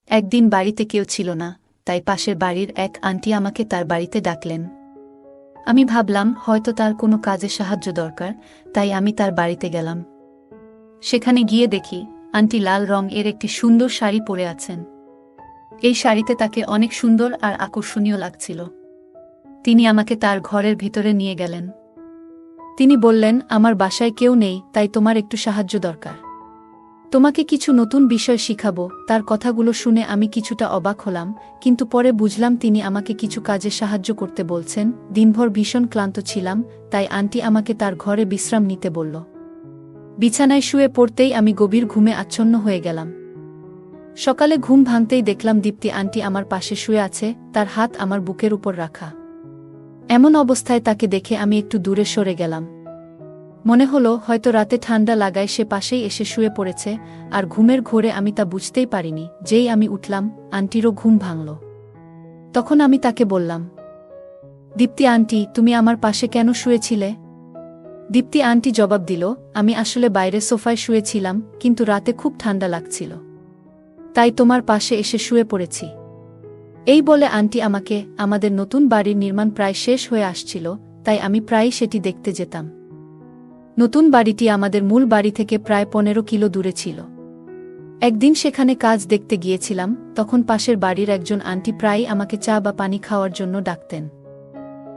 একদিন বাড়িতে কেউ ছিল না, তাই পাশের বাড়ির এক আন্টি আমাকে তার বাড়িতে ডাকলেন। আমি ভাবলাম হয়তো তার কোনো কাজে সাহায্য দরকার, তাই আমি তার বাড়িতে গেলাম। সেখানে গিয়ে দেখি আন্টি লাল রং এর একটি সুন্দর শাড়ি পরে আছেন। এই শাড়িতে তাকে অনেক সুন্দর আর আকর্ষণীয় লাগছিল। তিনি আমাকে তার ঘরের ভিতরে নিয়ে গেলেন। তিনি বললেন, আমার বাসায় কেউ নেই, তাই তোমার একটু সাহায্য দরকার। তোমাকে কিছু নতুন বিষয় শিখাবো। তার কথাগুলো শুনে আমি কিছুটা অবাক হলাম, কিন্তু পরে বুঝলাম তিনি আমাকে কিছু কাজে সাহায্য করতে বলছেন। দিনভর ভীষণ ক্লান্ত ছিলাম, তাই আন্টি আমাকে তার ঘরে বিশ্রাম নিতে বলল। বিছানায় শুয়ে পড়তেই আমি গভীর ঘুমে আচ্ছন্ন হয়ে গেলাম। সকালে ঘুম ভাঙতেই দেখলাম দীপ্তি আন্টি আমার পাশে শুয়ে আছে, তার হাত আমার বুকের উপর রাখা। এমন অবস্থায় তাকে দেখে আমি একটু দূরে সরে গেলাম। মনে হলো হয়তো রাতে ঠান্ডা লাগায় সে পাশেই এসে শুয়ে পড়েছে, আর ঘুমের ঘোরে আমি তা বুঝতেই পারিনি। যেই আমি উঠলাম, আন্টিরও ঘুম ভাঙল। তখন আমি তাকে বললাম, দীপ্তি আন্টি, তুমি আমার পাশে কেন শুয়েছিলে? দীপ্তি আন্টি জবাব দিল, আমি আসলে বাইরে সোফায় শুয়েছিলাম, কিন্তু রাতে খুব ঠান্ডা লাগছিল, তাই তোমার পাশে এসে শুয়ে পড়েছি। এই বলে আন্টি আমাকে, আমাদের নতুন বাড়ির নির্মাণ প্রায় শেষ হয়ে আসছিল, তাই আমি প্রায়ই সেটি দেখতে যেতাম। নতুন বাড়িটি আমাদের মূল বাড়ি থেকে প্রায় 15 কিলো দূরে ছিল। একদিন সেখানে কাজ দেখতে গিয়েছিলাম, তখন পাশের বাড়ির একজন আন্টি প্রায়ই আমাকে চা বা পানি খাওয়ার জন্য ডাকতেন।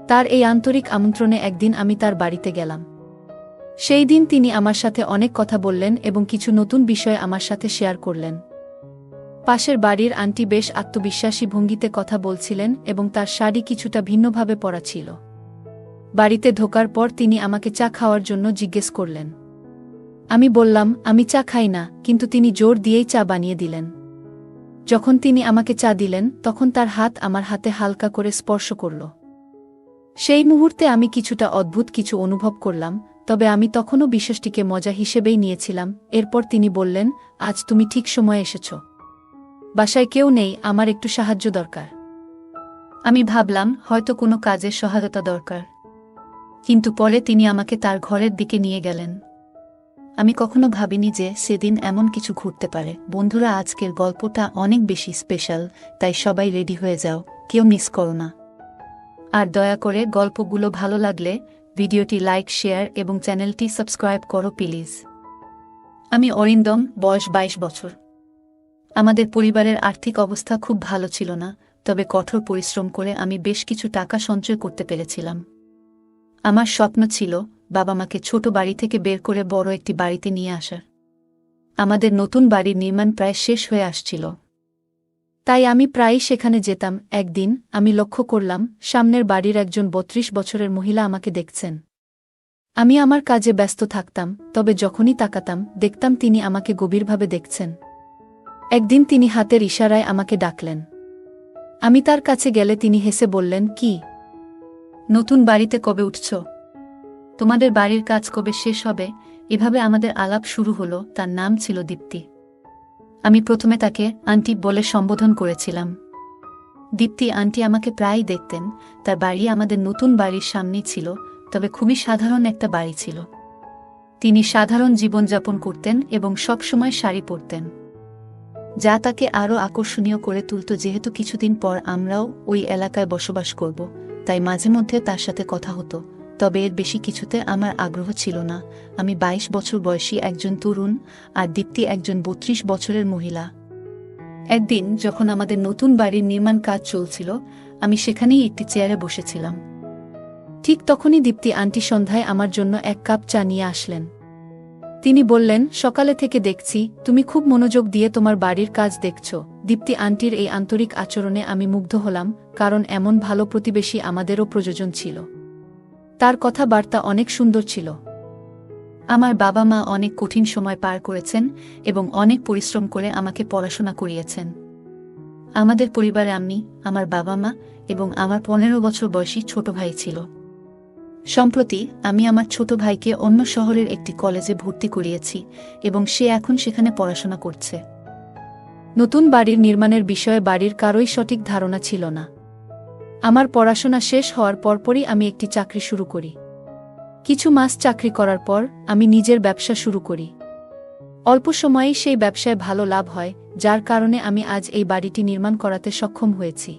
তার এই আন্তরিক আমন্ত্রণে একদিন আমি তার বাড়িতে গেলাম। সেই দিন তিনি আমার সাথে অনেক কথা বললেন এবং কিছু নতুন বিষয় আমার সাথে শেয়ার করলেন। পাশের বাড়ির আন্টি বেশ আত্মবিশ্বাসী ভঙ্গিতে কথা বলছিলেন এবং তার শাড়ি কিছুটা ভিন্নভাবে পরা ছিল। বাড়িতে ঢোকার পর তিনি আমাকে চা খাওয়ার জন্য জিজ্ঞেস করলেন। আমি বললাম, আমি চা খাই না, কিন্তু তিনি জোর দিয়েই চা বানিয়ে দিলেন। যখন তিনি আমাকে চা দিলেন, তখন তার হাত আমার হাতে হালকা করে স্পর্শ করল। সেই মুহূর্তে আমি কিছুটা অদ্ভুত কিছু অনুভব করলাম, তবে আমি তখনও বিষয়টিকে মজা হিসেবেই নিয়েছিলাম। এরপর তিনি বললেন, আজ তুমি ঠিক সময়ে এসেছ। বাসায় কেউ নেই, আমার একটু সাহায্য দরকার। আমি ভাবলাম হয়তো কোনো কাজের সহায়তা দরকার, কিন্তু পরে তিনি আমাকে তার ঘরের দিকে নিয়ে গেলেন। আমি কখনো ভাবিনি যে সেদিন এমন কিছু ঘটতে পারে। বন্ধুরা, আজকের গল্পটা অনেক বেশি স্পেশাল, তাই সবাই রেডি হয়ে যাও, কেউ মিস করো না। আর দয়া করে গল্পগুলো ভালো লাগলে ভিডিওটি লাইক, শেয়ার এবং চ্যানেলটি সাবস্ক্রাইব করো প্লিজ। আমি অরিন্দম, বয়স 22 বছর। আমাদের পরিবারের আর্থিক অবস্থা খুব ভালো ছিল না, তবে কঠোর পরিশ্রম করে আমি বেশ কিছু টাকা সঞ্চয় করতে পেরেছিলাম। আমার স্বপ্ন ছিল বাবা মাকে ছোট বাড়ি থেকে বের করে বড় একটি বাড়িতে নিয়ে আসার। আমাদের নতুন বাড়ির নির্মাণ প্রায় শেষ হয়ে আসছিল, তাই আমি প্রায়ই সেখানে যেতাম। একদিন আমি লক্ষ্য করলাম সামনের বাড়ির একজন 32 বছরের মহিলা আমাকে দেখছেন। আমি আমার কাজে ব্যস্ত থাকতাম, তবে যখনই তাকাতাম দেখতাম তিনি আমাকে গভীরভাবে দেখছেন। একদিন তিনি হাতের ইশারায় আমাকে ডাকলেন। আমি তার কাছে গেলে তিনি হেসে বললেন, কি, নতুন বাড়িতে কবে উঠছ? তোমাদের বাড়ির কাজ কবে শেষ হবে? এভাবে আমাদের আলাপ শুরু হলো। তার নাম ছিল দীপ্তি। আমি প্রথমে তাকে আন্টি বলে সম্বোধন করেছিলাম। দীপ্তি আন্টি আমাকে প্রায়ই দেখতেন। তার বাড়ি আমাদের নতুন বাড়ির সামনেই ছিল, তবে খুবই সাধারণ একটা বাড়ি ছিল। তিনি সাধারণ জীবনযাপন করতেন এবং সবসময় শাড়ি পরতেন, যা তাকে আরও আকর্ষণীয় করে তুলত। যেহেতু কিছুদিন পর আমরাও ওই এলাকায় বসবাস করব, তাই মাঝে মধ্যে তার সাথে কথা হতো, তবে এর বেশি কিছুতে আমার আগ্রহ ছিল না। আমি 22 বছর বয়সী একজন তরুণ, আর দীপ্তি একজন 32 বছরের মহিলা। একদিন যখন আমাদের নতুন বাড়ির নির্মাণ কাজ চলছিল, আমি সেখানেই একটি চেয়ারে বসেছিলাম। ঠিক তখনই দীপ্তি আন্টি সন্ধ্যায় আমার জন্য 1 কাপ চা নিয়ে আসলেন। তিনি বললেন, সকালে থেকে দেখছি তুমি খুব মনোযোগ দিয়ে তোমার বাড়ির কাজ দেখছ। দীপ্তি আন্টির এই আন্তরিক আচরণে আমি মুগ্ধ হলাম, কারণ এমন ভালো প্রতিবেশী আমাদেরও প্রয়োজন ছিল। তার কথাবার্তা অনেক সুন্দর ছিল। আমার বাবা মা অনেক কঠিন সময় পার করেছেন এবং অনেক পরিশ্রম করে আমাকে পড়াশোনা করিয়েছেন। আমাদের পরিবারে আমি, আমার বাবা মা এবং আমার 15 বছর বয়সী ছোট ভাই ছিল। সম্প্রতি আমি আমার ছোট ভাইকে অন্য শহরের একটি কলেজে ভর্তি করিয়েছি এবং সে এখন সেখানে পড়াশোনা করছে। নতুন বাড়ির নির্মাণের বিষয়ে বাড়ির কারোই সঠিক ধারণা ছিল না। আমার পড়াশোনা শেষ হওয়ার পরপরই আমি একটি চাকরি শুরু করি। কিছু মাস চাকরি করার পর আমি নিজের ব্যবসা শুরু করি। অল্প সময়েই সেই ব্যবসায় ভালো লাভ হয়, যার কারণে আমি আজ এই বাড়িটি নির্মাণ করাতে সক্ষম হয়েছি।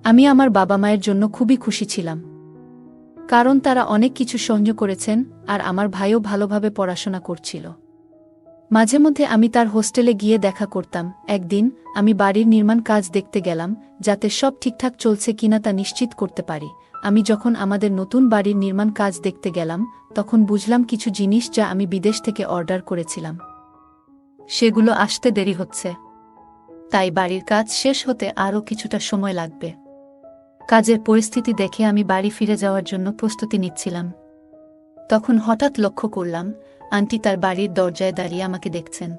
আমি আমার বাবা মায়ের জন্য খুবই খুশি ছিলাম, কারণ তারা অনেক কিছু সহ্য করেছেন আর আমার ভাইও ভালোভাবে পড়াশোনা করছিল। মাঝে মধ্যে আমি তার হোস্টেলে গিয়ে দেখা করতাম। একদিন আমি বাড়ির নির্মাণ কাজ দেখতে গেলাম, যাতে সব ঠিকঠাক চলছে কিনা তা নিশ্চিত করতে পারি। আমি যখন আমাদের নতুন বাড়ির নির্মাণ কাজ দেখতে গেলাম, তখন বুঝলাম কিছু জিনিস যা আমি বিদেশ থেকে অর্ডার করেছিলাম সেগুলো আসতে দেরি হচ্ছে, তাই বাড়ির কাজ শেষ হতে আরও কিছুটা সময় লাগবে। কাজের পরিস্থিতি দেখে আমি বাড়ি ফিরে যাওয়ার জন্য প্রস্তুতি নিচ্ছিলাম। তখন হঠাৎ লক্ষ্য করলাম আন্টি তার বাড়ির দরজায় দাঁড়িয়ে আমাকে দেখছেন।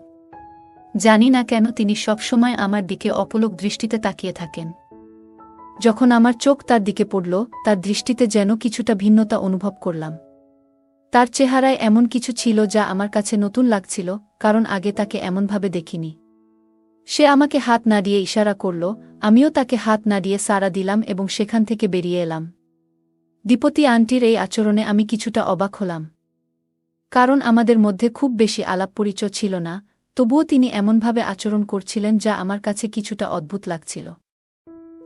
জানি না কেন তিনি সবসময় আমার দিকে অপলক দৃষ্টিতে তাকিয়ে থাকেন। যখন আমার চোখ তার দিকে পড়ল, তার দৃষ্টিতে যেন কিছুটা ভিন্নতা অনুভব করলাম। তার চেহারায় এমন কিছু ছিল যা আমার কাছে নতুন লাগছিল, কারণ আগে তাকে এমনভাবে দেখিনি। সে আমাকে হাত নাড়িয়ে ইশারা করল, আমিও তাকে হাত নাড়িয়ে সাড়া দিলাম এবং সেখান থেকে বেরিয়ে এলাম। দীপতি আন্টির এই আচরণে আমি কিছুটা অবাক হলাম, কারণ আমাদের মধ্যে খুব বেশি আলাপ পরিচয় ছিল না। তবুও তিনি এমনভাবে আচরণ করছিলেন যা আমার কাছে কিছুটা অদ্ভুত লাগছিল।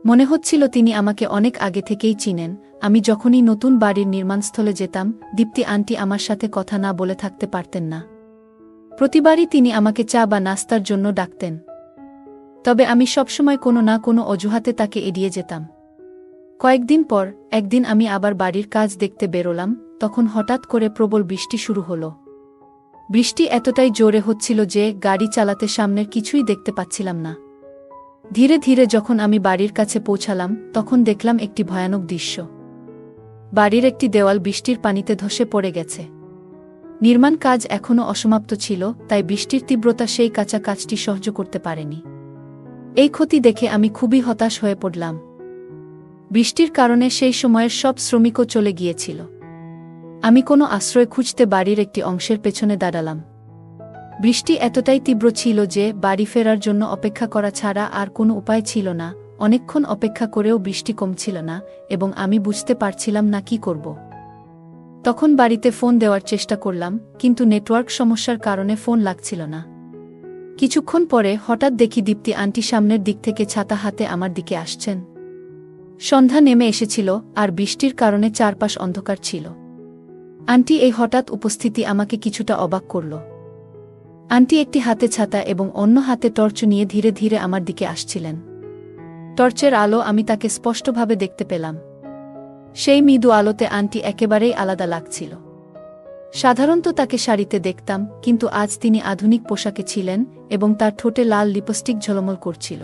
মনে হচ্ছিল তিনি আমাকে অনেক আগে থেকেই চিনেন। আমি যখনই নতুন বাড়ির নির্মাণস্থলে যেতাম, দীপ্তি আন্টি আমার সাথে কথা না বলে থাকতে পারতেন না। প্রতিবারই তিনি আমাকে চা বা নাস্তার জন্য ডাকতেন, তবে আমি সবসময় কোনো না কোনো অজুহাতে তাকে এড়িয়ে যেতাম। কয়েকদিন পর একদিন আমি আবার বাড়ির কাজ দেখতে বেরোলাম, তখন হঠাৎ করে প্রবল বৃষ্টি শুরু হলো। বৃষ্টি এতটাই জোরে হচ্ছিল যে গাড়ি চালাতে সামনের কিছুই দেখতে পাচ্ছিলাম না। ধীরে ধীরে যখন আমি বাড়ির কাছে পৌঁছালাম, তখন দেখলাম একটি ভয়ানক দৃশ্য। বাড়ির একটি দেওয়াল বৃষ্টির পানিতে ধসে পড়ে গেছে। নির্মাণ কাজ এখনও অসমাপ্ত ছিল, তাই বৃষ্টির তীব্রতা সেই কাঁচা কাজটি সহ্য করতে পারেনি। এই ক্ষতি দেখে আমি খুবই হতাশ হয়ে পড়লাম। বৃষ্টির কারণে সেই সময়ের সব শ্রমিকও চলে গিয়েছিল। আমি কোনো আশ্রয় খুঁজতে বাড়ির একটি অংশের পেছনে দাঁড়ালাম। বৃষ্টি এতটাই তীব্র ছিল যে বাড়ি ফেরার জন্য অপেক্ষা করা ছাড়া আর কোনো উপায় ছিল না। অনেকক্ষণ অপেক্ষা করেও বৃষ্টি কমছিল না এবং আমি বুঝতে পারছিলাম না কি করব। তখন বাড়িতে ফোন দেওয়ার চেষ্টা করলাম, কিন্তু নেটওয়ার্ক সমস্যার কারণে ফোন লাগছিল না। কিছুক্ষণ পরে হঠাৎ দেখি দীপ্তি আন্টি সামনের দিক থেকে ছাতা হাতে আমার দিকে আসছেন। সন্ধ্যা নেমে এসেছিল আর বৃষ্টির কারণে চারপাশ অন্ধকার ছিল। আন্টি এই হঠাৎ উপস্থিতি আমাকে কিছুটা অবাক করল। আন্টি একটি হাতে ছাতা এবং অন্য হাতে টর্চ নিয়ে ধীরে ধীরে আমার দিকে আসছিলেন। টর্চের আলো আমি তাকে স্পষ্টভাবে দেখতে পেলাম। সেই মৃদু আলোতে আন্টি একেবারেই আলাদা লাগছিল। সাধারণত তাকে শাড়িতে দেখতাম, কিন্তু আজ তিনি আধুনিক পোশাকে ছিলেন এবং তার ঠোঁটে লাল লিপস্টিক ঝলমল করছিল।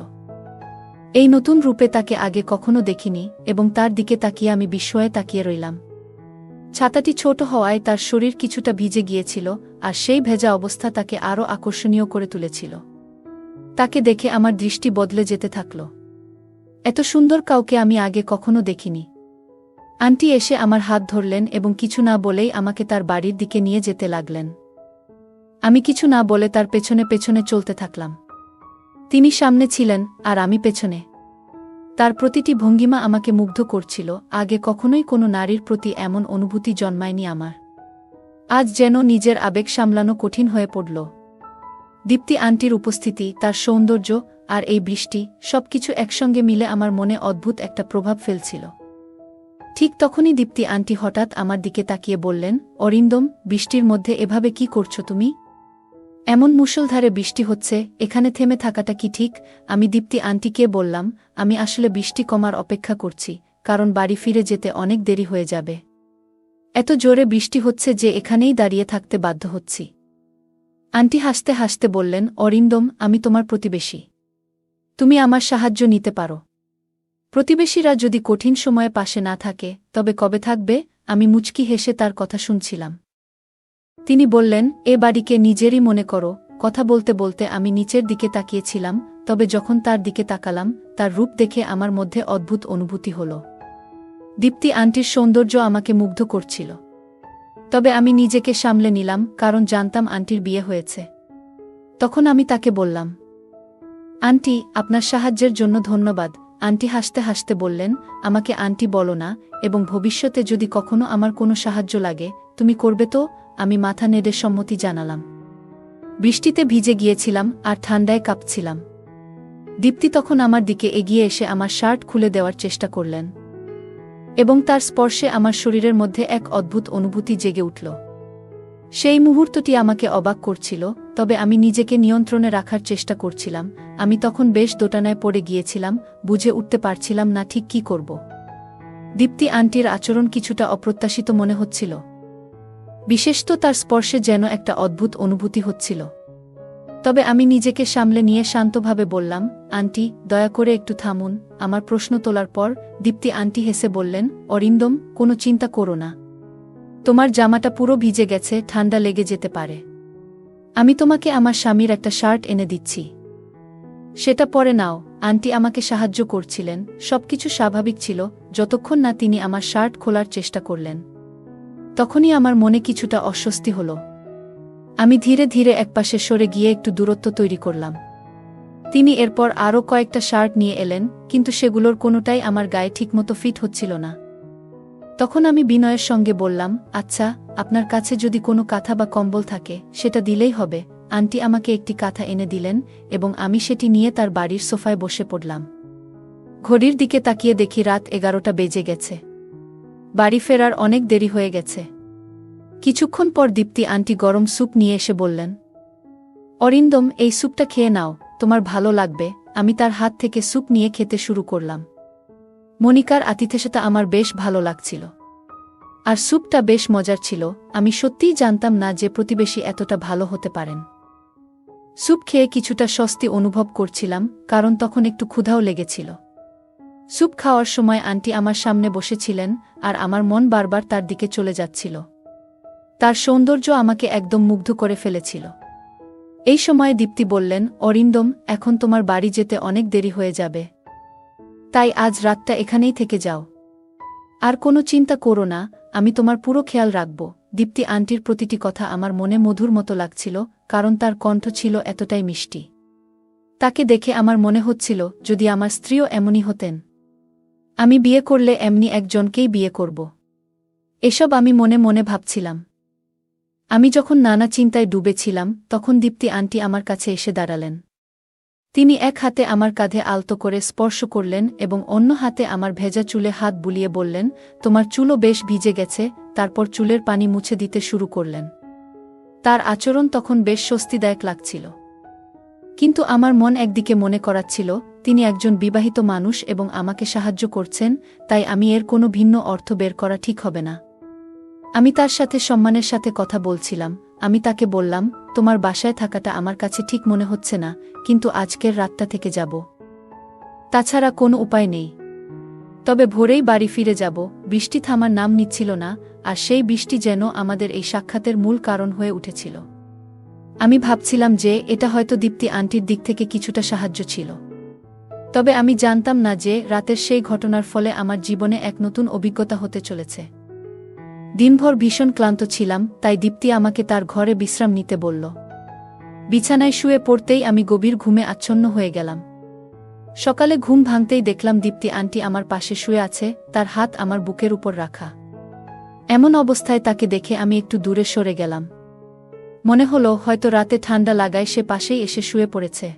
এই নতুন রূপে তাকে আগে কখনো দেখিনি এবং তার দিকে তাকিয়ে আমি বিস্ময়ে তাকিয়ে রইলাম। ছাতাটি ছোট হওয়ায় তার শরীর কিছুটা ভিজে গিয়েছিল, আর সেই ভেজা অবস্থা তাকে আরও আকর্ষণীয় করে তুলেছিল। তাকে দেখে আমার দৃষ্টি বদলে যেতে থাকল। এত সুন্দর কাউকে আমি আগে কখনো দেখিনি। আন্টি এসে আমার হাত ধরলেন এবং কিছু না বলেই আমাকে তার বাড়ির দিকে নিয়ে যেতে লাগলেন। আমি কিছু না বলে তার পেছনে পেছনে চলতে থাকলাম। তিনি সামনে ছিলেন আর আমি পেছনে। তার প্রতিটি ভঙ্গিমা আমাকে মুগ্ধ করছিল। আগে কখনোই কোনো নারীর প্রতি এমন অনুভূতি জন্মায়নি আমার। আজ যেন নিজের আবেগ সামলানো কঠিন হয়ে পড়ল। দীপ্তি আন্টির উপস্থিতি, তার সৌন্দর্য আর এই বৃষ্টি, সবকিছু একসঙ্গে মিলে আমার মনে অদ্ভুত একটা প্রভাব ফেলছিল। ঠিক তখনই দীপ্তি আন্টি হঠাৎ আমার দিকে তাকিয়ে বললেন, অরিন্দম, বৃষ্টির মধ্যে এভাবে কি করছো তুমি? এমন মুষলধারে বৃষ্টি হচ্ছে, এখানে থেমে থাকাটা কি ঠিক? আমি দীপ্তি আন্টিকে বললাম, আমি আসলে বৃষ্টি কমার অপেক্ষা করছি, কারণ বাড়ি ফিরে যেতে অনেক দেরি হয়ে যাবে। এত জোরে বৃষ্টি হচ্ছে যে এখানেই দাঁড়িয়ে থাকতে বাধ্য হচ্ছি। আন্টি হাসতে হাসতে বললেন, অরিন্দম, আমি তোমার প্রতিবেশী। তুমি আমার সাহায্য নিতে পারো। প্রতিবেশীরা যদি কঠিন সময়ে পাশে না থাকে, তবে কবে থাকবে? আমি মুচকি হেসে তার কথা শুনছিলাম। তিনি বললেন, এ বাড়িকে নিজেরই মনে করো। কথা বলতে বলতে আমি নিচের দিকে তাকিয়েছিলাম, তবে যখন তার দিকে তাকালাম, তার রূপ দেখে আমার মধ্যে অদ্ভুত অনুভূতি হল। দীপ্তি আন্টির সৌন্দর্য আমাকে মুগ্ধ করছিল। তবে আমি নিজেকে সামলে নিলাম, কারণ জানতাম আন্টির বিয়ে হয়েছে। তখন আমি তাকে বললাম, আন্টি, আপনার সাহায্যের জন্য ধন্যবাদ। আন্টি হাসতে হাসতে বললেন, আমাকে আন্টি বলো না, এবং ভবিষ্যতে যদি কখনো আমার কোনো সাহায্য লাগে, তুমি করবে তো? আমি মাথা নেড়ে সম্মতি জানালাম। বৃষ্টিতে ভিজে গিয়েছিলাম আর ঠান্ডায় কাঁপছিলাম। দীপ্তি তখন আমার দিকে এগিয়ে এসে আমার শার্ট খুলে দেওয়ার চেষ্টা করলেন এবং তার স্পর্শে আমার শরীরের মধ্যে এক অদ্ভুত অনুভূতি জেগে উঠল। সেই মুহূর্তটি আমাকে অবাক করছিল, তবে আমি নিজেকে নিয়ন্ত্রণে রাখার চেষ্টা করছিলাম। আমি তখন বেশ দোটানায় পড়ে গিয়েছিলাম, বুঝে উঠতে পারছিলাম না ঠিক কী করব। দীপ্তি আন্টির আচরণ কিছুটা অপ্রত্যাশিত মনে হচ্ছিল, বিশেষত তার স্পর্শে যেন একটা অদ্ভুত অনুভূতি হচ্ছিল। তবে আমি নিজেকে সামলে নিয়ে শান্তভাবে বললাম, আন্টি, দয়া করে একটু থামুন। আমার প্রশ্ন তোলার পর দীপ্তি আন্টি হেসে বললেন, অরিন্দম, কোনো চিন্তা করো না। তোমার জামাটা পুরো ভিজে গেছে, ঠান্ডা লেগে যেতে পারে। আমি তোমাকে আমার স্বামীর একটা শার্ট এনে দিচ্ছি, সেটা পরে নাও। আন্টি আমাকে সাহায্য করছিলেন, সবকিছু স্বাভাবিক ছিল যতক্ষণ না তিনি আমার শার্ট খোলার চেষ্টা করলেন। তখনই আমার মনে কিছুটা অস্বস্তি হল। আমি ধীরে ধীরে একপাশে সরে গিয়ে একটু দূরত্ব তৈরি করলাম। তিনি এরপর আরও কয়েকটা শার্ট নিয়ে এলেন, কিন্তু সেগুলোর কোনোটাই আমার গায়ে ঠিকমতো ফিট হচ্ছিল না। তখন আমি বিনয়ের সঙ্গে বললাম, আচ্ছা, আপনার কাছে যদি কোনো কাঁথা বা কম্বল থাকে সেটা দিলেই হবে। আন্টি আমাকে একটি কাঁথা এনে দিলেন এবং আমি সেটি নিয়ে তার বাড়ির সোফায় বসে পড়লাম। ঘড়ির দিকে তাকিয়ে দেখি রাত 11টা বেজে গেছে। বাড়ি ফেরার অনেক দেরি হয়ে গেছে। কিছুক্ষণ পর দীপ্তি আন্টি গরম স্যুপ নিয়ে এসে বললেন, অরিন্দম, এই স্যুপটা খেয়ে নাও, তোমার ভালো লাগবে। আমি তার হাত থেকে স্যুপ নিয়ে খেতে শুরু করলাম। মনিকার আতিথেয়তা আমার বেশ ভালো লাগছিল, আর স্যুপটা বেশ মজার ছিল। আমি সত্যিই জানতাম না যে প্রতিবেশী এতটা ভালো হতে পারেন। স্যুপ খেয়ে কিছুটা স্বস্তি অনুভব করছিলাম, কারণ তখন একটু ক্ষুধাও লেগেছিল। স্যুপ খাওয়ার সময় আন্টি আমার সামনে বসেছিলেন, আর আমার মন বারবার তার দিকে চলে যাচ্ছিল। তার সৌন্দর্য আমাকে একদম মুগ্ধ করে ফেলেছিল। এই সময়ে দীপ্তি বললেন, অরিন্দম, এখন তোমার বাড়ি যেতে অনেক দেরি হয়ে যাবে, তাই আজ রাতটা এখানেই থেকে যাও। আর কোনো চিন্তা করো না, আমি তোমার পুরো খেয়াল রাখব। দীপ্তি আন্টির প্রতিটি কথা আমার মনে মধুর মতো লাগছিল, কারণ তার কণ্ঠ ছিল এতটাই মিষ্টি। তাকে দেখে আমার মনে হচ্ছিল, যদি আমার স্ত্রীও এমনই হতেন। আমি বিয়ে করলে এমনি একজনকেই বিয়ে করব। এসব আমি মনে মনে ভাবছিলাম। আমি যখন নানা চিন্তায় ডুবেছিলাম, তখন দীপ্তি আন্টি আমার কাছে এসে দাঁড়ালেন। তিনি এক হাতে আমার কাঁধে আলতো করে স্পর্শ করলেন এবং অন্য হাতে আমার ভেজা চুলে হাত বুলিয়ে বললেন, তোমার চুলও বেশ ভিজে গেছে। তারপর চুলের পানি মুছে দিতে শুরু করলেন। তার আচরণ তখন বেশ স্বস্তিদায়ক লাগছিল, কিন্তু আমার মন একদিকে মনে করাচ্ছিল, তিনি একজন বিবাহিত মানুষ এবং আমাকে সাহায্য করছেন, তাই আমি এর কোনো ভিন্ন অর্থ বের করা ঠিক হবে না। আমি তার সাথে সম্মানের সাথে কথা বলছিলাম। আমি তাকে বললাম, তোমার বাসায় থাকাটা আমার কাছে ঠিক মনে হচ্ছে না, কিন্তু আজকের রাতটা থেকে যাব। তাছাড়া কোনো উপায় নেই। তবে ভোরেই বাড়ি ফিরে যাব। বৃষ্টি থামার নাম নিচ্ছিল না, আর সেই বৃষ্টি যেন আমাদের এই সাক্ষাতের মূল কারণ হয়ে উঠেছিল। আমি ভাবছিলাম যে এটা হয়তো দীপ্তি আন্টির দিক থেকে কিছুটা সাহায্য ছিল। তবে আমি জানতাম না যে রাতের সেই ঘটনার ফলে আমার জীবনে এক নতুন অভিজ্ঞতা হতে চলেছে। দিনভর ভীষণ ক্লান্ত ছিলাম, তাই দীপ্তি আমাকে তার ঘরে বিশ্রাম নিতে বলল। বিছানায় শুয়ে পড়তেই আমি গভীর ঘুমে আচ্ছন্ন হয়ে গেলাম। সকালে ঘুম ভাঙতেই দেখলাম দীপ্তি আন্টি আমার পাশে শুয়ে আছে, তার হাত আমার বুকের উপর রাখা। এমন অবস্থায় তাকে দেখে আমি একটু দূরে সরে গেলাম। মনে হলো হয়তো রাতে ঠান্ডা লাগায় সে পাশেই এসে শুয়ে পড়েছে।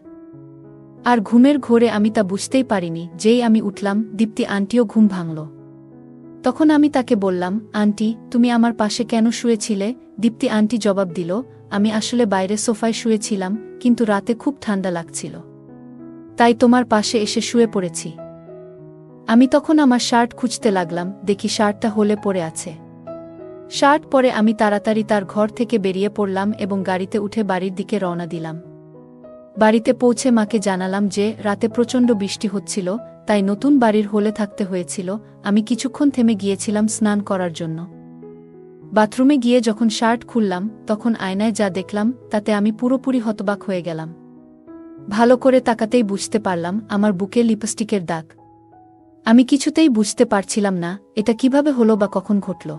আর ঘুমের ঘোরে আমি তা বুঝতেই পারিনি। যেই আমি উঠলাম, দীপ্তি আন্টিও ঘুম ভাঙল। তখন আমি তাকে বললাম, আন্টি, তুমি আমার পাশে কেন শুয়েছিলে? দীপ্তি আন্টি জবাব দিল, আমি আসলে বাইরে সোফায় শুয়েছিলাম, কিন্তু রাতে খুব ঠান্ডা লাগছিল, তাই তোমার পাশে এসে শুয়ে পড়েছি। আমি তখন আমার শার্ট খুঁজতে লাগলাম, দেখি শার্টটা হোলে পড়ে আছে। শার্ট পরে আমি তাড়াতাড়ি তার ঘর থেকে বেরিয়ে পড়লাম এবং গাড়িতে উঠে বাড়ির দিকে রওনা দিলাম। বাড়িতে পৌঁছে মাকে জানালাম যে রাতে প্রচণ্ড বৃষ্টি হচ্ছিল, তাই নতুন বাড়ির হোলে থাকতে হয়েছিল। আমি কিছুক্ষণ থেমে গিয়েছিলাম স্নান করার জন্য। বাথরুমে গিয়ে যখন শার্ট খুললাম, তখন আয়নায় যা দেখলাম তাতে আমি পুরোপুরি হতবাক হয়ে গেলাম। ভালো করে তাকাতেই বুঝতে পারলাম আমার বুকে লিপস্টিকের দাগ। আমি কিছুতেই বুঝতে পারছিলাম না এটা কিভাবে হলো বা কখন ঘটল।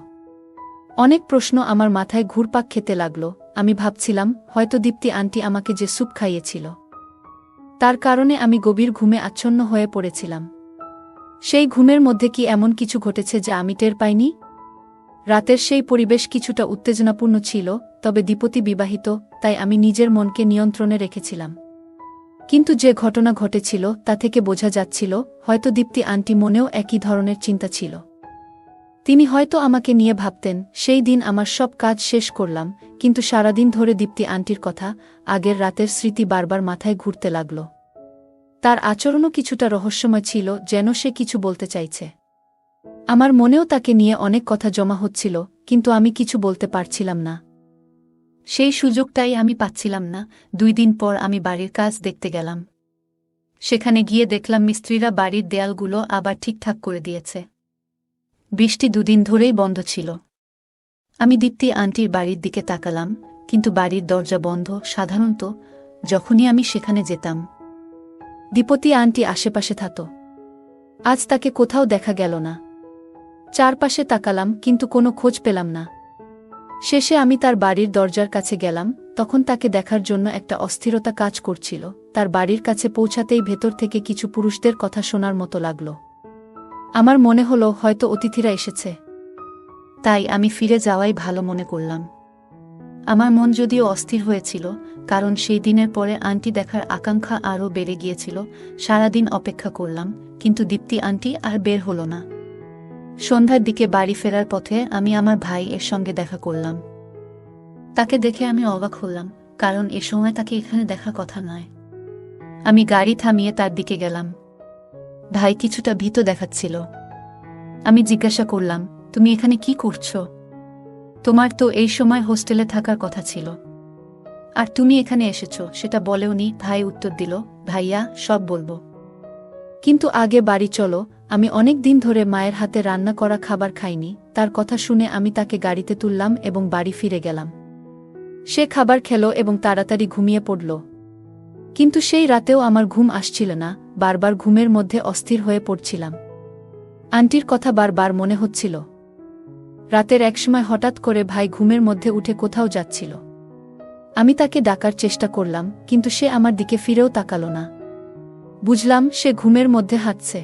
অনেক প্রশ্ন আমার মাথায় ঘুরপাক খেতে লাগল। আমি ভাবছিলাম, হয়তো দীপ্তি আন্টি আমাকে যে স্যুপ খাইয়েছিল, তার কারণে আমি গভীর ঘুমে আচ্ছন্ন হয়ে পড়েছিলাম। সেই ঘুমের মধ্যে কি এমন কিছু ঘটেছে যা আমি টের পাইনি? রাতের সেই পরিবেশ কিছুটা উত্তেজনাপূর্ণ ছিল, তবে দীপতি বিবাহিত, তাই আমি নিজের মনকে নিয়ন্ত্রণে রেখেছিলাম। কিন্তু যে ঘটনা ঘটেছিল তা থেকে বোঝা যাচ্ছিল, হয়তো দীপ্তি আন্টি মনেও একই ধরনের চিন্তা ছিল। তিনি হয়তো আমাকে নিয়ে ভাবতেন। সেই দিন আমার সব কাজ শেষ করলাম, কিন্তু সারাদিন ধরে দীপ্তি আন্টির কথা, আগের রাতের স্মৃতি বারবার মাথায় ঘুরতে লাগল। তার আচরণও কিছুটা রহস্যময় ছিল, যেন সে কিছু বলতে চাইছে। আমার মনেও তাকে নিয়ে অনেক কথা জমা হচ্ছিল, কিন্তু আমি কিছু বলতে পারছিলাম না। সেই সুযোগটাই আমি পাচ্ছিলাম না। 2 দিন পর আমি বাড়ির কাজ দেখতে গেলাম। সেখানে গিয়ে দেখলাম মিস্ত্রিরা বাড়ির দেয়ালগুলো আবার ঠিকঠাক করে দিয়েছে। বৃষ্টি 2 দিন ধরেই বন্ধ ছিল। আমি দীপ্তি আন্টির বাড়ির দিকে তাকালাম, কিন্তু বাড়ির দরজা বন্ধ। সাধারণত যখনই আমি সেখানে যেতাম, দীপতি আন্টি আশেপাশে থাকত। আজ তাকে কোথাও দেখা গেল না। চারপাশে তাকালাম, কিন্তু কোনো খোঁজ পেলাম না। শেষে আমি তার বাড়ির দরজার কাছে গেলাম, তখন তাকে দেখার জন্য একটা অস্থিরতা কাজ করছিল। তার বাড়ির কাছে পৌঁছাতেই ভেতর থেকে কিছু পুরুষদের কথা শোনার মতো লাগল। আমার মনে হলো হয়তো অতিথিরা এসেছে। তাই আমি ফিরে যাওয়াই ভালো মনে করলাম। আমার মন যদিও অস্থির হয়েছিল, কারণ সেই দিনের পরে আন্টি দেখার আকাঙ্ক্ষা আরও বেড়ে গিয়েছিল। সারাদিন অপেক্ষা করলাম, কিন্তু দীপ্তি আন্টি আর বের হলো না। সন্ধ্যার দিকে বাড়ি ফেরার পথে আমি আমার ভাই এর সঙ্গে দেখা করলাম। তাকে দেখে আমি অবাক হলাম, কারণ এ সময় তাকে এখানে দেখার কথা নয়। আমি গাড়ি থামিয়ে তার দিকে গেলাম। ভাই কিছুটা ভীত দেখাচ্ছিল। আমি জিজ্ঞাসা করলাম, তুমি এখানে কি করছো? তোমার তো এই সময় হোস্টেলে থাকার কথা ছিল, আর তুমি এখানে এসেছো সেটা বলেওনি। ভাই উত্তর দিল, ভাইয়া, সব বলবো, কিন্তু আগে বাড়ি চলো। আমি অনেক দিন ধরে মায়ের হাতে রান্না করা খাবার খাইনি। তার কথা শুনে আমি তাকে গাড়িতে তুললাম এবং বাড়ি ফিরে গেলাম। সে খাবার খেল এবং তাড়াতাড়ি ঘুমিয়ে পড়ল। কিন্তু সেই রাতেও আমার ঘুম আসছিল না। বারবার ঘুমের মধ্যে অস্থির হয়ে পড়ছিলাম। আন্টির কথা বারবার মনে হচ্ছিল। রাতের একসময় হঠাৎ করে ভাই ঘুমের মধ্যে উঠে কোথাও যাচ্ছিল। আমি তাকে ডাকার চেষ্টা করলাম, কিন্তু সে আমার দিকে ফিরেও তাকালো না। বুঝলাম সে ঘুমের মধ্যে হাঁটছে।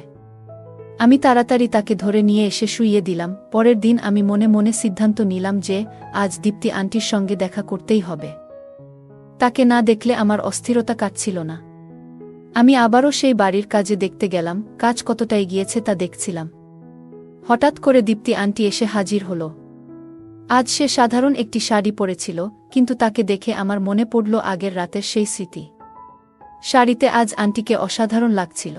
আমি তাড়াতাড়ি তাকে ধরে নিয়ে এসে শুইয়ে দিলাম। পরের দিন আমি মনে মনে সিদ্ধান্ত নিলাম যে আজ দীপ্তি আন্টির সঙ্গে দেখা করতেই হবে। তাকে না দেখলে আমার অস্থিরতা কাটছিল না। আমি আবারও সেই বাড়ির কাজে দেখতে গেলাম। কাজ কতটা এগিয়েছে তা দেখছিলাম। হঠাৎ করে দীপ্তি আন্টি এসে হাজির হল। আজ সে সাধারণ একটি শাড়ি পরেছিল, কিন্তু তাকে দেখে আমার মনে পড়ল আগের রাতের সেই স্মৃতি। শাড়িতে আজ আন্টিকে অসাধারণ লাগছিল।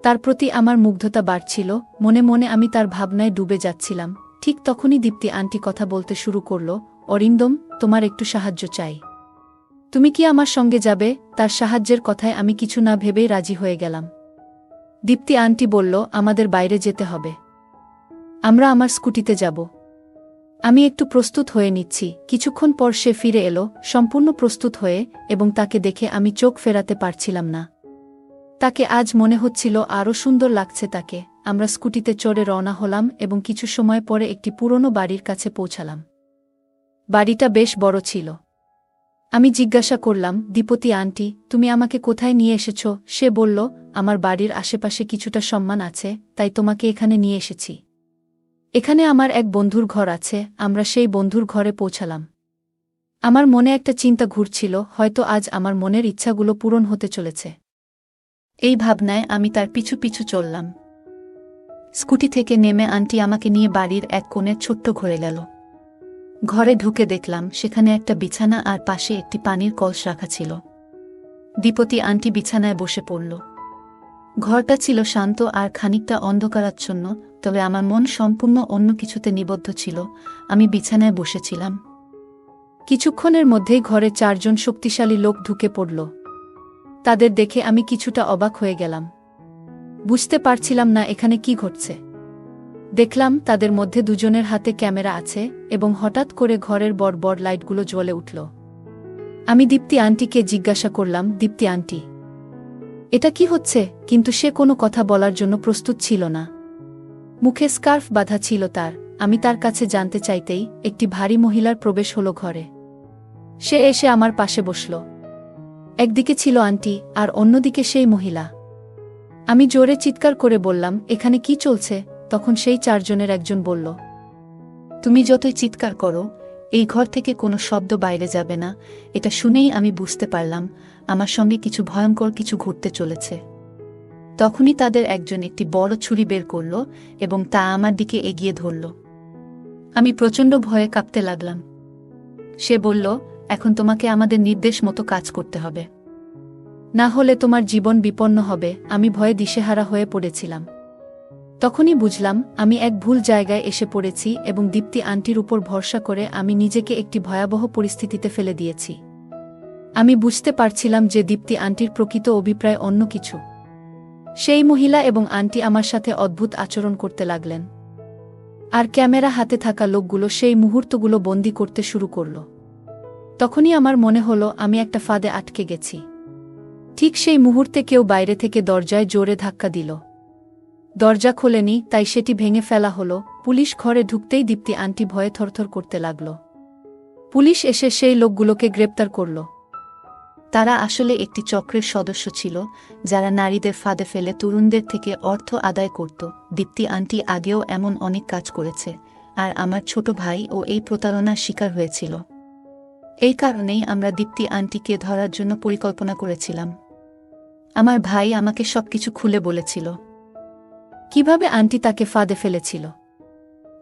তার প্রতি আমার মুগ্ধতা বাড়ছিল। মনে মনে আমি তার ভাবনায় ডুবে যাচ্ছিলাম। ঠিক তখনই দীপ্তি আন্টি কথা বলতে শুরু করল, অরিন্দম, তোমার একটু সাহায্য চাই। তুমি কি আমার সঙ্গে যাবে? তার সাহায্যের কথায় আমি কিছু না ভেবেই রাজি হয়ে গেলাম। দীপ্তি আন্টি বলল, আমাদের বাইরে যেতে হবে। আমরা আমার স্কুটিতে যাব। আমি একটু প্রস্তুত হয়ে নিচ্ছি। কিছুক্ষণ পর সে ফিরে এলো, সম্পূর্ণ প্রস্তুত হয়ে, এবং তাকে দেখে আমি চোখ ফেরাতে পারছিলাম না। তাকে আজ মনে হচ্ছিল আরও সুন্দর লাগছে তাকে। আমরা স্কুটিতে চড়ে রওনা হলাম এবং কিছু সময় পরে একটি পুরনো বাড়ির কাছে পৌঁছালাম। বাড়িটা বেশ বড় ছিল। আমি জিজ্ঞাসা করলাম, দীপতি আন্টি, তুমি আমাকে কোথায় নিয়ে এসেছ? সে বলল, আমার বাড়ির আশেপাশে কিছুটা সম্মান আছে, তাই তোমাকে এখানে নিয়ে এসেছি। এখানে আমার এক বন্ধুর ঘর আছে। আমরা সেই বন্ধুর ঘরে পৌঁছালাম। আমার মনে একটা চিন্তা ঘুরছিল, হয়তো আজ আমার মনের ইচ্ছাগুলো পূরণ হতে চলেছে। এই ভাবনায় আমি তার পিছু পিছু চললাম। স্কুটি থেকে নেমে আন্টি আমাকে নিয়ে বাড়ির এক কোণে ছোট্ট ঘরে গেল। ঘরে ঢুকে দেখলাম সেখানে একটা বিছানা আর পাশে একটি পানির কলস রাখা ছিল। দীপতি আন্টি বিছানায় বসে পড়ল। ঘরটা ছিল শান্ত আর খানিকটা অন্ধকারাচ্ছন্ন, তবে আমার মন সম্পূর্ণ অন্য কিছুতে নিবদ্ধ ছিল। আমি বিছানায় বসেছিলাম। কিছুক্ষণের মধ্যেই ঘরে 4 জন শক্তিশালী লোক ঢুকে পড়ল। তাদের দেখে আমি কিছুটা অবাক হয়ে গেলাম। বুঝতে পারছিলাম না এখানে কি ঘটছে। দেখলাম তাদের মধ্যে 2 জনের হাতে ক্যামেরা আছে এবং হঠাৎ করে ঘরের বড় বড় লাইটগুলো জ্বলে উঠল। আমি দীপ্তি আন্টিকে জিজ্ঞাসা করলাম, দীপ্তি আন্টি, এটা কি হচ্ছে? কিন্তু সে কোনো কথা বলার জন্য প্রস্তুত ছিল না। মুখে স্কার্ফ বাঁধা ছিল তার। আমি তার কাছে জানতে চাইতেই একটি ভারী মহিলার প্রবেশ হলো ঘরে। সে এসে আমার পাশে বসল। একদিকে ছিল আন্টি আর অন্যদিকে সেই মহিলা। আমি জোরে চিৎকার করে বললাম, এখানে কি চলছে? তখন সেই 4 জনের একজন বলল, তুমি যতই চিৎকার করো, এই ঘর থেকে কোনো শব্দ বাইরে যাবে না। এটা শুনেই আমি বুঝতে পারলাম আমার সঙ্গে কিছু ভয়ঙ্কর কিছু ঘটতে চলেছে। তখনই তাদের একজন একটি বড় ছুরি বের করল এবং তা আমার দিকে এগিয়ে ধরল। আমি প্রচণ্ড ভয়ে কাঁপতে লাগলাম। সে বলল, এখন তোমাকে আমাদের নির্দেশ মতো কাজ করতে হবে, না হলে তোমার জীবন বিপন্ন হবে। আমি ভয়ে দিশেহারা হয়ে পড়েছিলাম। তখনই বুঝলাম আমি এক ভুল জায়গায় এসে পড়েছি এবং দীপ্তি আন্টির উপর ভরসা করে আমি নিজেকে একটি ভয়াবহ পরিস্থিতিতে ফেলে দিয়েছি। আমি বুঝতে পারছিলাম যে দীপ্তি আন্টির প্রকৃত অভিপ্রায় অন্য কিছু। সেই মহিলা এবং আন্টি আমার সাথে অদ্ভুত আচরণ করতে লাগলেন, আর ক্যামেরা হাতে থাকা লোকগুলো সেই মুহূর্তগুলো বন্দী করতে শুরু করল। তখনই আমার মনে হলো আমি একটা ফাঁদে আটকে গেছি। ঠিক সেই মুহূর্তে কেউ বাইরে থেকে দরজায় জোরে ধাক্কা দিল। দরজা খোলেনি, তাই সেটি ভেঙে ফেলা হলো। পুলিশ ঘরে ঢুকতেই দীপ্তি আন্টি ভয়ে থরথর করতে লাগল। পুলিশ এসে সেই লোকগুলোকে গ্রেপ্তার করল। তারা আসলে একটি চক্রের সদস্য ছিল, যারা নারীদের ফাঁদে ফেলে তরুণদের থেকে অর্থ আদায় করত। দীপ্তি আন্টি আগেও এমন অনেক কাজ করেছে, আর আমার ছোট ভাই ও এই প্রতারণার শিকার হয়েছিল। এই কারণেই আমরা দীপ্তি আন্টিকে ধরার জন্য পরিকল্পনা করেছিলাম। আমার ভাই আমাকে সবকিছু খুলে বলেছিল, কিভাবে আন্টি তাকে ফাঁদে ফেলেছিল।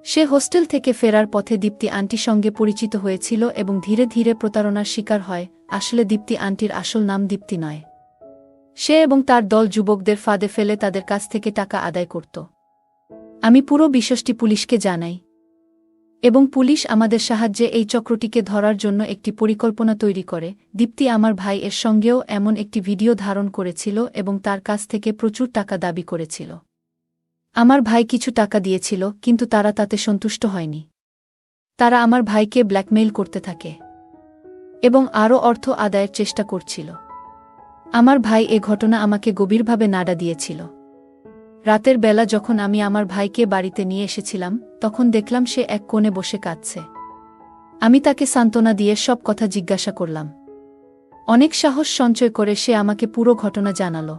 সে হোস্টেল থেকে ফেরার পথে দীপ্তি আন্টির সঙ্গে পরিচিত হয়েছিল এবং ধীরে ধীরে প্রতারণার শিকার হয়। আসলে দীপ্তি আন্টির আসল নাম দীপ্তি নয়। সে এবং তার দল যুবকদের ফাঁদে ফেলে তাদের কাছ থেকে টাকা আদায় করত। আমি পুরো বিষয়টি পুলিশকে জানাই এবং পুলিশ আমাদের সাহায্যে এই চক্রটিকে ধরার জন্য একটি পরিকল্পনা তৈরি করে। দীপ্তি আমার ভাই এর সঙ্গেও এমন একটি ভিডিও ধারণ করেছিল এবং তার কাছ থেকে প্রচুর টাকা দাবি করেছিল। আমার ভাই কিছু টাকা দিয়েছিল, কিন্তু তারা তাতে সন্তুষ্ট হয়নি। তারা আমার ভাইকে ব্ল্যাকমেইল করতে থাকে এবং আরও অর্থ আদায়ের চেষ্টা করছিল। আমার ভাই এ ঘটনা আমাকে গভীরভাবে নাড়া দিয়েছিল। রাতের বেলা যখন আমি আমার ভাইকে বাড়িতে নিয়ে এসেছিলাম, তখন দেখলাম সে এক কোণে বসে কাঁদছে। আমি তাকে সান্ত্বনা দিয়ে সব কথা জিজ্ঞাসা করলাম। অনেক সাহস সঞ্চয় করে সে আমাকে পুরো ঘটনা জানাল।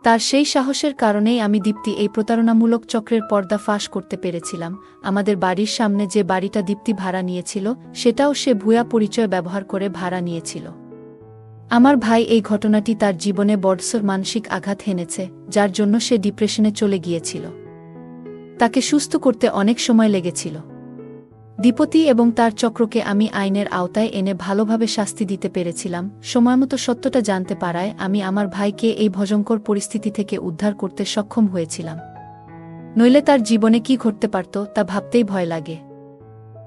তার সেই সাহসের কারণেই আমি দীপ্তি এই প্রতারণামূলক চক্রের পর্দা ফাঁস করতে পেরেছিলাম। আমাদের বাড়ির সামনে যে বাড়িটা দীপ্তি ভাড়া নিয়েছিল, সেটাও সে ভুয়া পরিচয় ব্যবহার করে ভাড়া নিয়েছিল। আমার ভাই এই ঘটনাটি তার জীবনে বড়সড় মানসিক আঘাত হেনেছে, যার জন্য সে ডিপ্রেশনে চলে গিয়েছিল। তাকে সুস্থ করতে অনেক সময় লেগেছিল। দীপতি এবং তার চক্রকে আমি আইনের আওতায় এনে ভালোভাবে শাস্তি দিতে পেরেছিলাম। সময়মতো সত্যটা জানতে পারায় আমি আমার ভাইকে এই ভয়ঙ্কর পরিস্থিতি থেকে উদ্ধার করতে সক্ষম হয়েছিলাম। নইলে তার জীবনে কি ঘটতে পারত তা ভাবতেই ভয় লাগে।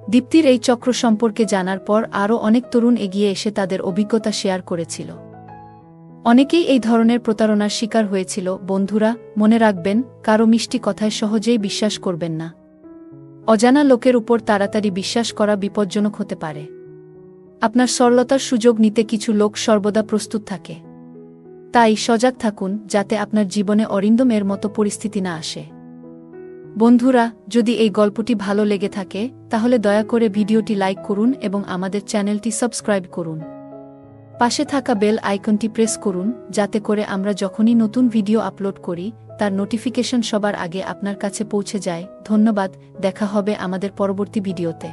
দীপ্তির এই চক্র সম্পর্কে জানার পর আরও অনেক তরুণ এগিয়ে এসে তাদের অভিজ্ঞতা শেয়ার করেছিল। অনেকেই এই ধরনের প্রতারণার শিকার হয়েছিল। বন্ধুরা, মনে রাখবেন, কারো মিষ্টি কথায় সহজেই বিশ্বাস করবেন না। অজানা লোকের উপর তাড়াতাড়ি বিশ্বাস করা বিপজ্জনক হতে পারে। আপনার সরলতার সুযোগ নিতে কিছু লোক সর্বদা প্রস্তুত থাকে। তাই সজাগ থাকুন, যাতে আপনার জীবনে অরিন্দমের মতো পরিস্থিতি না আসে। বন্ধুরা, যদি এই গল্পটি ভালো লেগে থাকে, তাহলে দয়া করে ভিডিওটি লাইক করুন এবং আমাদের চ্যানেলটি সাবস্ক্রাইব করুন। পাশে থাকা বেল আইকনটি প্রেস করুন, যাতে করে আমরা যখনই নতুন ভিডিও আপলোড করি, তার নোটিফিকেশন সবার আগে আপনার কাছে পৌঁছে যায়। ধন্যবাদ, দেখা হবে আমাদের পরবর্তী ভিডিওতে।